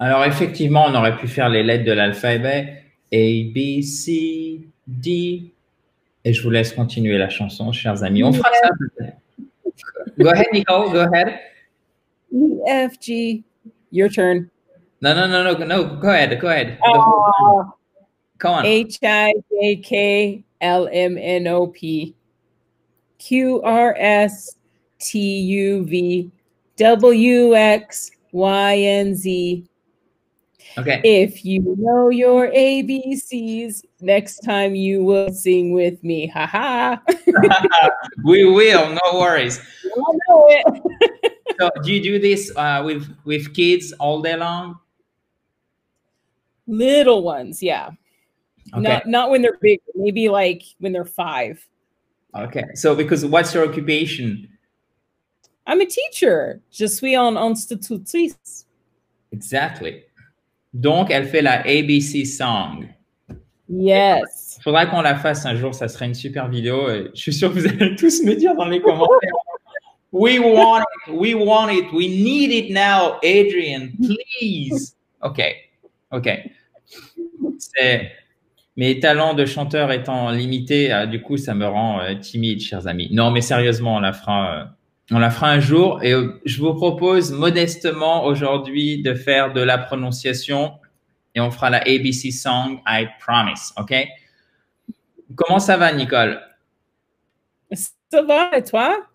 Alors, effectivement, on aurait pu faire les lettres de l'alphabet. A, B, C, D. Et je vous laisse continuer la chanson, chers amis. On fera ça peut-être. Go ahead, Nicole. Go ahead. E, F, G. Your turn. No, no, no, no, no. Go ahead. Go ahead. The whole time. Oh, Come on. H, I, J, K, L, M, N, O, P. Q, R, S, T, U, V. W, X, Y, and Z. Okay. If you know your ABCs, next time you will sing with me. Ha ha. We will. No worries. I know it. So, do you do this with kids all day long? Little ones, yeah. Okay. Not when they're big. Maybe like when they're 5. Okay. So, because what's your occupation? I'm a teacher. Je suis en institutrice. Exactly. Donc, elle fait la ABC song. Yes. Faudra qu'on la fasse un jour, ça serait une super vidéo. Je suis sûr que vous allez tous me dire dans les commentaires. We want it, we want it, we need it now, Adrian, please. OK, OK. Mes talents de chanteur étant limités, du coup, ça me rend timide, chers amis. Non, mais sérieusement, on la fera un jour. Et je vous propose modestement aujourd'hui de faire de la prononciation et on fera la ABC song, I promise. OK? Comment ça va, Nicole? Ça va, et toi?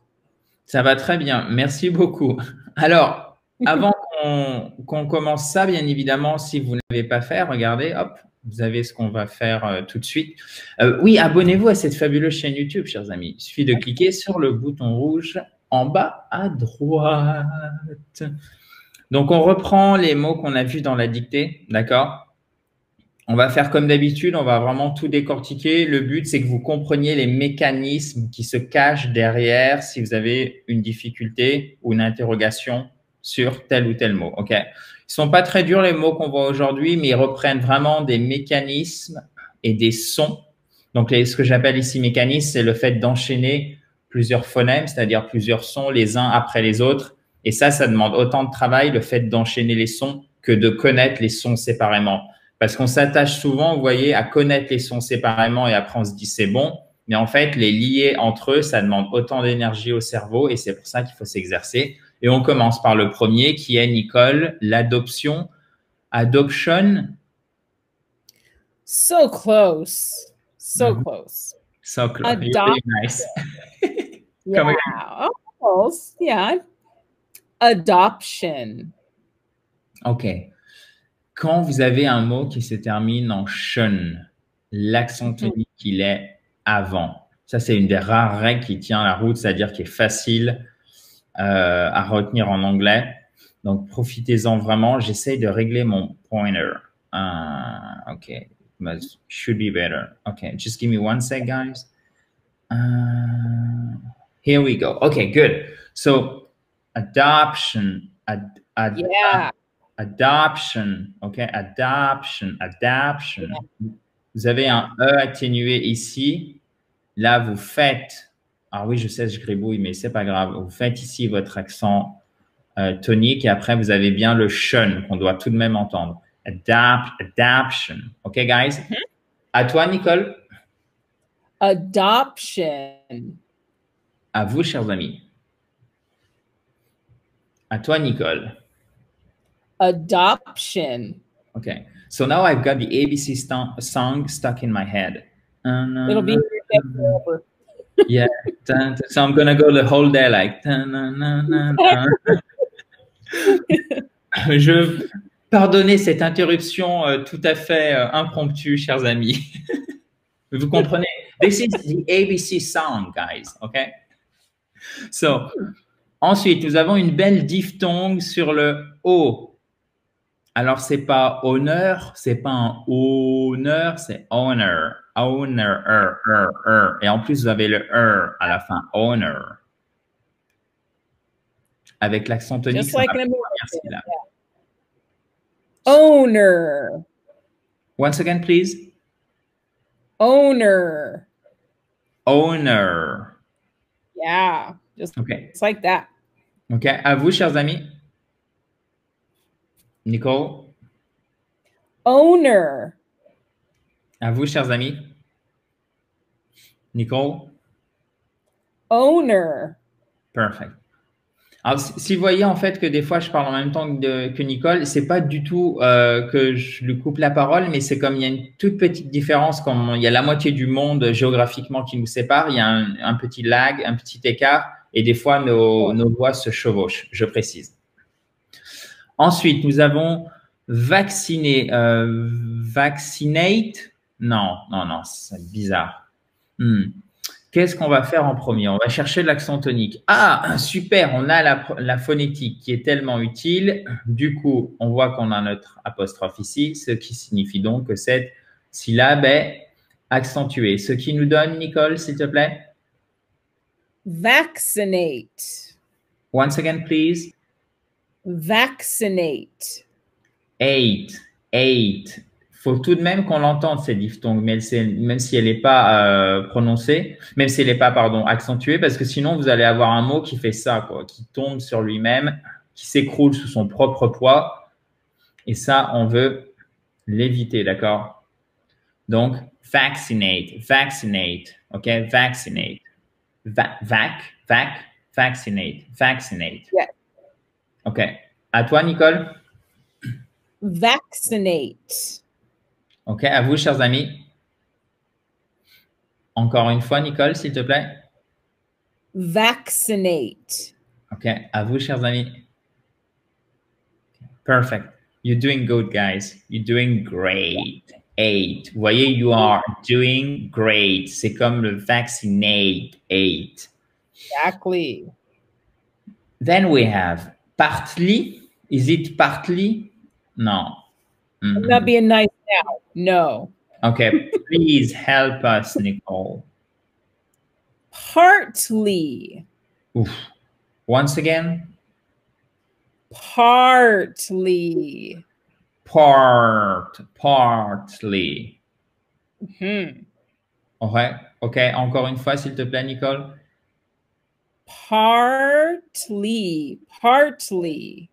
Ça va très bien. Merci beaucoup. Alors, avant qu'on commence ça, bien évidemment, si vous n'avez pas fait, regardez, hop, vous avez ce qu'on va faire tout de suite. Oui, abonnez-vous à cette fabuleuse chaîne YouTube, chers amis. Il suffit de cliquer sur le bouton rouge en bas à droite. Donc, on reprend les mots qu'on a vus dans la dictée, d'accord? On va faire comme d'habitude, on va vraiment tout décortiquer. Le but, c'est que vous compreniez les mécanismes qui se cachent derrière si vous avez une difficulté ou une interrogation sur tel ou tel mot. OK? Ils sont pas très durs, les mots qu'on voit aujourd'hui, mais ils reprennent vraiment des mécanismes et des sons. Donc, ce que j'appelle ici mécanisme, c'est le fait d'enchaîner plusieurs phonèmes, c'est-à-dire plusieurs sons les uns après les autres. Et ça demande autant de travail, le fait d'enchaîner les sons, que de connaître les sons séparément. Parce qu'on s'attache souvent, vous voyez, à connaître les sons séparément et après on se dit c'est bon. Mais en fait, les lier entre eux, ça demande autant d'énergie au cerveau et c'est pour ça qu'il faut s'exercer. Et on commence par le premier qui est, Nicole, l'adoption. Adoption. So close. So close. So close. Adoption. Nice. Yeah, almost. Yeah. Adoption. OK. Quand vous avez un mot qui se termine en "tion", l'accent tonique, il est avant. Ça, c'est une des rares règles qui tient la route, c'est-à-dire qui est facile à retenir en anglais. Donc, profitez-en vraiment. J'essaye de régler mon pointer. OK. Should be better. OK. Just give me one sec, guys. Here we go. OK, good. So, adoption. Yeah. Adoption, OK? Adoption. Vous avez un E atténué ici. Là, vous faites, alors oui, je sais, je gribouille, mais c'est pas grave. Vous faites ici votre accent tonique et après, vous avez bien le "tion" qu'on doit tout de même entendre. Adoption. OK, guys? À toi, Nicole. Adoption. À vous, chers amis. À toi, Nicole. Adoption. Okay, so now I've got the ABC song stuck in my head. It'll be in your head forever. Yeah, so I'm gonna go the whole day like. Pardonnez cette interruption tout à fait impromptue, chers amis. Vous comprenez? This is the ABC song, guys. Okay. So, ensuite, nous avons une belle diphtongue sur le O. Alors, c'est pas honneur, c'est pas un honneur, c'est honor. Honor, Et en plus, vous avez le à la fin, honor. Avec l'accent tonique, Just like in a movie. Merci, là. Owner. Once again, please. Owner. Owner. Yeah, just it's like that. OK. À vous, chers amis. Nicole. Owner. À vous, chers amis. Nicole? Owner. Perfect. Alors, si vous voyez en fait que des fois je parle en même temps que Nicole, c'est pas du tout que je lui coupe la parole, mais c'est comme il y a une toute petite différence, comme il y a la moitié du monde géographiquement qui nous sépare, il y a un petit lag, un petit écart, et des fois nos voix se chevauchent, je précise. Ensuite, nous avons vacciner. Vaccinate? Non, c'est bizarre. Qu'est-ce qu'on va faire en premier? On va chercher l'accent tonique. Ah, super, on a la phonétique qui est tellement utile. Du coup, on voit qu'on a notre apostrophe ici, ce qui signifie donc que cette syllabe est accentuée. Ce qui nous donne, Nicole, s'il te plaît? Vaccinate. Once again, please. Vaccinate. Eight. Faut tout de même qu'on l'entende, cette diphtongue, même si elle n'est pas prononcée, même si elle n'est pas, accentuée, parce que sinon, vous allez avoir un mot qui fait ça, quoi, qui tombe sur lui-même, qui s'écroule sous son propre poids. Et ça, on veut l'éviter, d'accord? Donc, vaccinate, OK? Vaccinate. Vaccinate. Yeah. OK. À toi, Nicole? Vaccinate. OK, à vous, chers amis. Encore une fois, Nicole, s'il te plaît. Vaccinate. OK, à vous, chers amis. Perfect. You're doing good, guys. You're doing great. 8. Vous voyez, you are doing great. C'est comme le vaccinate. 8. Exactly. Then we have partly. Is it partly? No. I'm not being nice now. No. Okay, please help us, Nicole. Partly. Oof. Once again. Partly. Partly. Mm-hmm. OK, encore une fois, s'il te plaît, Nicole. Partly. Partly.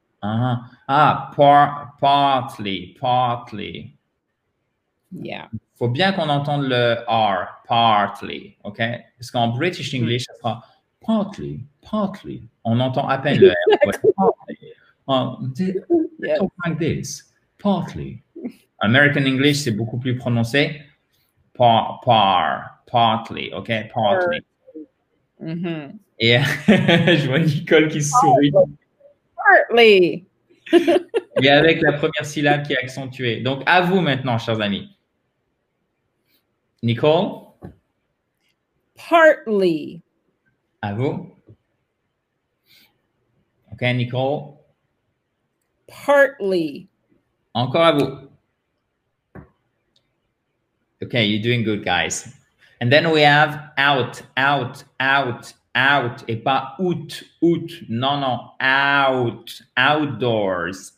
Yeah. Faut bien qu'on entende le R, partly, OK? Parce qu'en British English, ça sera partly. On entend à peine le R. Partly. Talk like this. Partly. American English, c'est beaucoup plus prononcé. Partly, OK? Partly. Mm-hmm. Et je vois Nicole qui sourit. Partly. Et avec la première syllabe qui est accentuée. Donc, à vous maintenant, chers amis. Nicole? Partly. À vous. OK, Nicole? Partly. Encore à vous. Okay, you're doing good, guys. And then we have out. Et pas out. Non, out. Outdoors.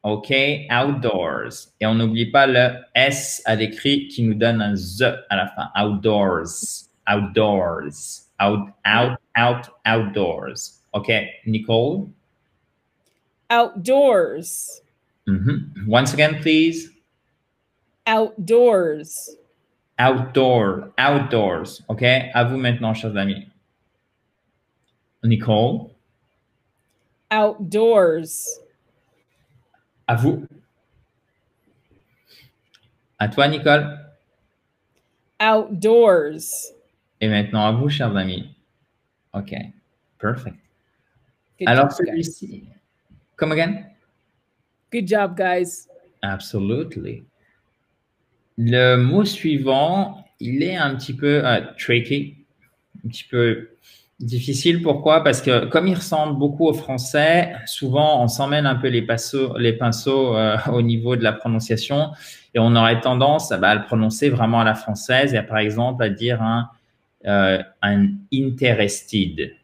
OK, outdoors. Et on n'oublie pas le S à l'écrit qui nous donne un Z à la fin. Outdoors. Outdoors. OK, Nicole? Outdoors. Once again, please. Outdoors. Outdoors. OK, à vous maintenant, chers amis. Nicole? Outdoors. À vous. À toi, Nicole. Outdoors. Et maintenant, à vous, chers amis. OK, perfect. Good Alors, job, celui-ci. Come again? Good job, guys. Absolutely. Le mot suivant, il est un petit peu tricky, un petit peu difficile. Pourquoi? Parce que comme il ressemble beaucoup au français, souvent on s'emmène un peu les pinceaux au niveau de la prononciation et on aurait tendance à le prononcer vraiment à la française et par exemple à dire un interested.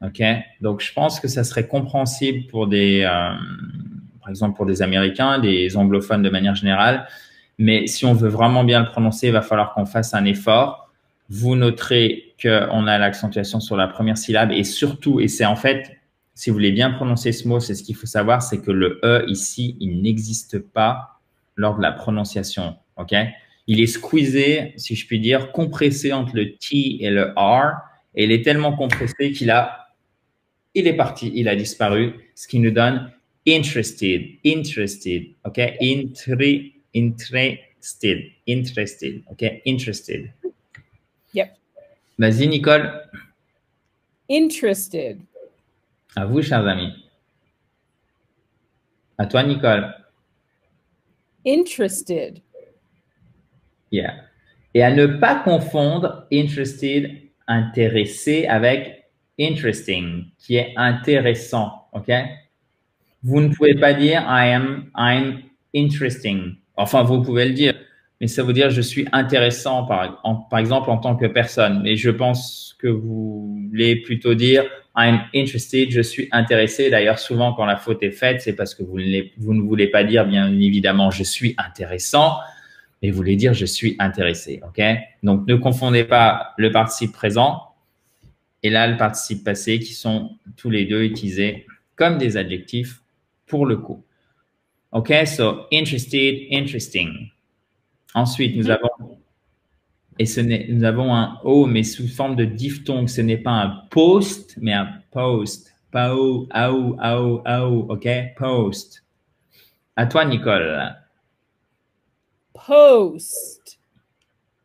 OK? Donc, je pense que ça serait compréhensible pour par exemple, pour des Américains, des anglophones de manière générale. Mais si on veut vraiment bien le prononcer, il va falloir qu'on fasse un effort. Vous noterez qu'on a l'accentuation sur la première syllabe et surtout, et c'est en fait Si vous voulez bien prononcer ce mot, c'est ce qu'il faut savoir, c'est que le E ici, il n'existe pas lors de la prononciation. OK? Il est squeezé, si je puis dire, compressé entre le T et le R. Et il est tellement compressé il est parti, il a disparu, ce qui nous donne interested, interested, OK? Interested, OK? Interested. Yep. Vas-y, Nicole. Interested. À vous, chers amis. À toi, Nicole. Interested. Yeah. Et à ne pas confondre interested, intéressé, avec interesting, qui est intéressant. OK? Vous ne pouvez pas dire I'm interesting. Enfin, vous pouvez le dire, mais ça veut dire je suis intéressant, par exemple, en tant que personne. Mais je pense que vous voulez plutôt dire I'm interested, je suis intéressé. D'ailleurs, souvent, quand la faute est faite, c'est parce que vous ne voulez pas dire, bien évidemment, je suis intéressant, mais vous voulez dire je suis intéressé. OK? Donc, ne confondez pas le participe présent et là, le participe passé, qui sont tous les deux utilisés comme des adjectifs pour le coup. OK, so interested, interesting. Ensuite, nous avons, nous avons un O, mais sous forme de diphtongue. Ce n'est pas un post, mais un post. Pao, ao, ao, ao. OK, post. À toi, Nicole. Post.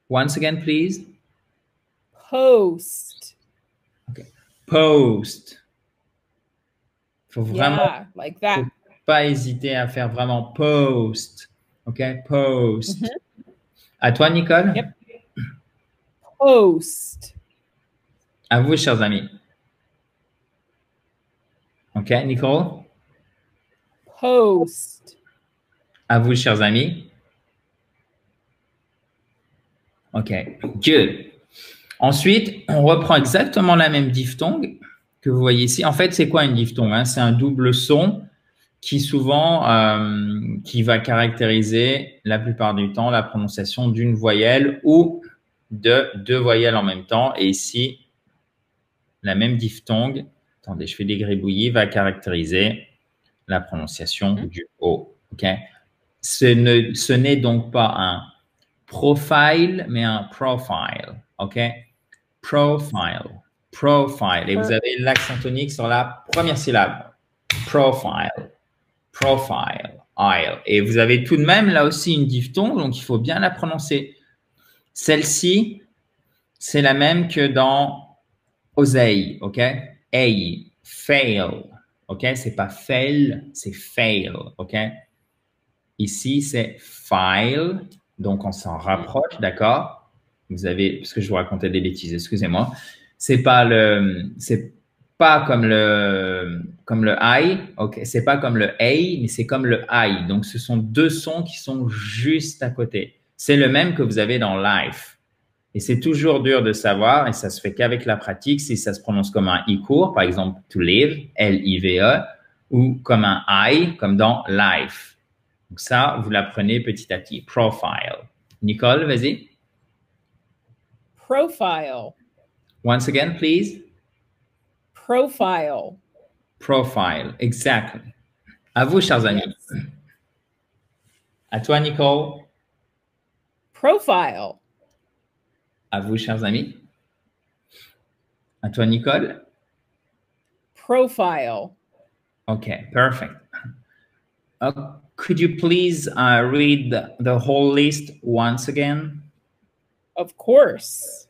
Once again, please. Post. OK, post. Faut vraiment. Yeah, like that. Faut pas hésiter à faire vraiment post. OK, post. À toi, Nicole. Yep. Post. À vous, chers amis. OK, Nicole. Post. À vous, chers amis. OK, good. Ensuite, on reprend exactement la même diphtongue que vous voyez ici. En fait, c'est quoi une diphtongue, hein? C'est un double son qui souvent qui va caractériser la plupart du temps la prononciation d'une voyelle ou de deux voyelles en même temps. Et ici, la même diphtongue, attendez, je fais des gribouillis, va caractériser la prononciation du O. OK? Ce n'est donc pas un profile, mais un profile. OK? Profile. Profile. Et vous avez l'accent tonique sur la première syllabe. Profile. Profile. Isle. Et vous avez tout de même là aussi une diphtongue, donc il faut bien la prononcer. Celle-ci, c'est la même que dans oseille. OK? A. Fail. OK? C'est pas fail, c'est fail. OK? Ici, c'est file. Donc, on s'en rapproche, d'accord? Vous avez, parce que je vous racontais des bêtises, excusez-moi. C'est pas comme le I, ok? C'est pas comme le A, mais c'est comme le I. Donc, ce sont deux sons qui sont juste à côté. C'est le même que vous avez dans life. Et c'est toujours dur de savoir, et ça se fait qu'avec la pratique, si ça se prononce comme un I court, par exemple, to live, L-I-V-E, ou comme un I, comme dans life. Donc ça, vous l'apprenez petit à petit. Profile. Nicole, vas-y. Profile. Once again, please. Profile. Profile, exactly. À vous, chers amis. Yes. À toi, Nicole. Profile. À vous, chers amis. À toi, Nicole. Profile. Okay, perfect. Could you please read the whole list once again? Of course.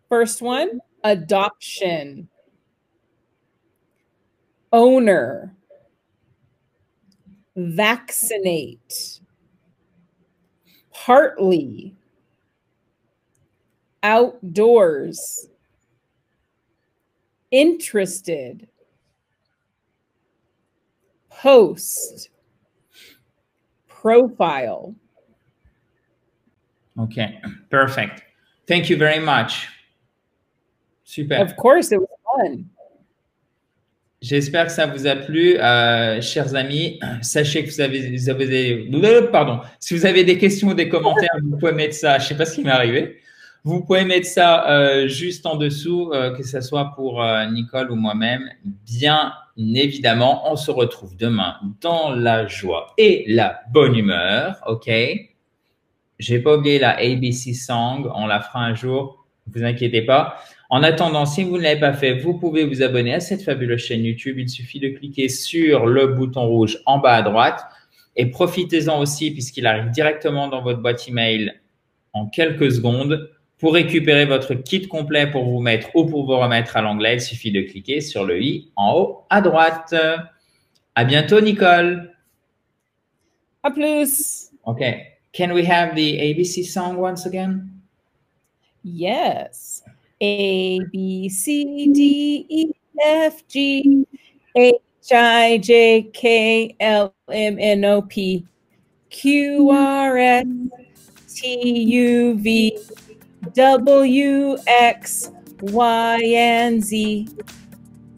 First one, adoption. Owner. Vaccinate. Partly. Outdoors. Interested. Post. Profile. Okay, perfect. Thank you very much. Super. Of course, it was fun. J'espère que ça vous a plu, chers amis. Sachez que si vous avez des questions ou des commentaires, vous pouvez mettre ça. Je ne sais pas ce qui m'est arrivé. Vous pouvez mettre ça juste en dessous, que ce soit pour Nicole ou moi-même. Bien évidemment, on se retrouve demain dans la joie et la bonne humeur, ok? J'ai pas oublié la ABC Song, on la fera un jour, ne vous inquiétez pas. En attendant, si vous ne l'avez pas fait, vous pouvez vous abonner à cette fabuleuse chaîne YouTube. Il suffit de cliquer sur le bouton rouge en bas à droite et profitez-en aussi puisqu'il arrive directement dans votre boîte email en quelques secondes. Pour récupérer votre kit complet pour vous mettre ou pour vous remettre à l'anglais, il suffit de cliquer sur le i en haut à droite. À bientôt, Nicole. À plus. Okay. Can we have the ABC song once again? Yes. A, B, C, D, E, F, G, H, I, J, K, L, M, N, O, P, Q, R, S, T, U, V, W, X, Y, and Z.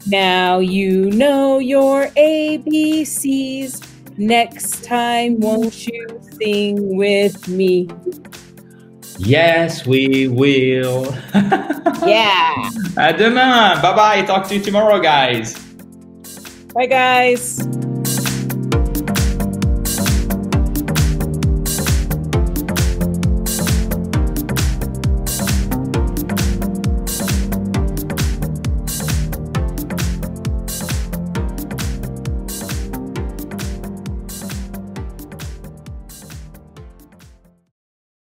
Now you know your ABCs. Next time, won't you sing with me? Yes, we will. Yeah. À demain. Bye bye. Talk to you tomorrow, guys. Bye, guys.